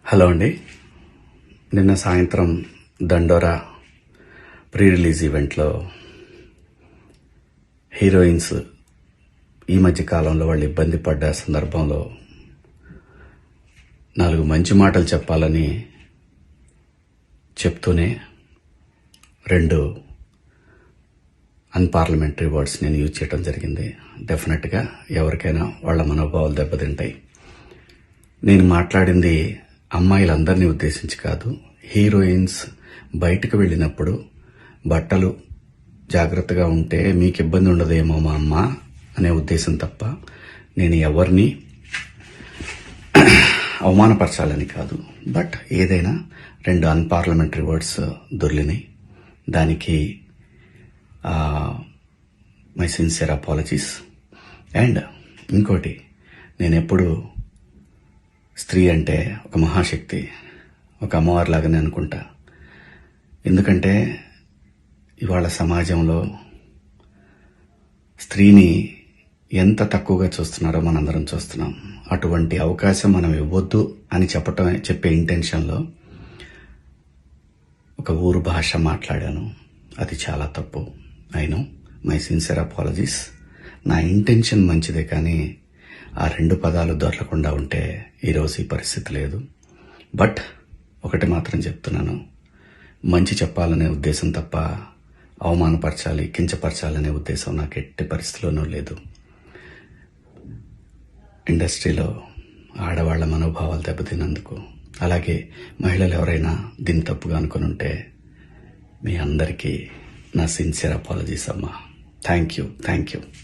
Hello అండి. నిన్న సాయంత్రం దండోరా ప్రీ రిలీజ్ ఈవెంట్లో హీరోయిన్స్ ఈ మధ్య కాలంలో వాళ్ళు ఇబ్బంది పడ్డ సందర్భంలో 4 మంచి మాటలు చెప్పాలని చెప్తూనే 2 అన్పార్లమెంటరీ వర్డ్స్ నేను యూజ్ చేయడం జరిగింది. డెఫినెట్గా ఎవరికైనా వాళ్ళ మనోభావాలు దెబ్బతింటాయి. నేను మాట్లాడింది అమ్మాయిలందరినీ ఉద్దేశించి కాదు. హీరోయిన్స్ బయటకు వెళ్ళినప్పుడు బట్టలు జాగ్రత్తగా ఉంటే మీకు ఇబ్బంది ఉండదేమో మా అమ్మ అనే ఉద్దేశం తప్ప నేను ఎవరిని అవమానపరచాలని కాదు. బట్ ఏదైనా 2 అన్పార్లమెంటరీ వర్డ్స్ దొర్లినాయి. దానికి మై సిన్సియర్ అపాలజీస్. అండ్ ఇంకోటి, నేనెప్పుడు స్త్రీ అంటే ఒక మహాశక్తి, ఒక అమ్మవారిలాగానే అనుకుంటా. ఎందుకంటే ఇవాళ సమాజంలో స్త్రీని ఎంత తక్కువగా చూస్తున్నారో మనందరం చూస్తున్నాం. అటువంటి అవకాశం మనం ఇవ్వద్దు అని చెప్పే ఇంటెన్షన్లో ఒక ఊరు భాష మాట్లాడాను. అది చాలా తప్పు. I know, my sincere apologies. నా ఇంటెన్షన్ మంచిదే, కానీ ఆ 2 పదాలు దొరకకుండా ఉంటే ఈరోజు ఈ పరిస్థితి లేదు. బట్ ఒకటి మాత్రం చెప్తున్నాను, మంచి చెప్పాలనే ఉద్దేశం తప్ప అవమానపరచాలి, కించపరచాలనే ఉద్దేశం నాకు ఎట్టి పరిస్థితిలోనూ లేదు. ఇండస్ట్రీలో ఆడవాళ్ల మనోభావాలు దెబ్బతిన్నందుకు, అలాగే మహిళలు ఎవరైనా దీన్ని తప్పుగా అనుకుని ఉంటే మీ అందరికీ నా సిన్సియర్ అపాలజీస్ అమ్మా. Thank you.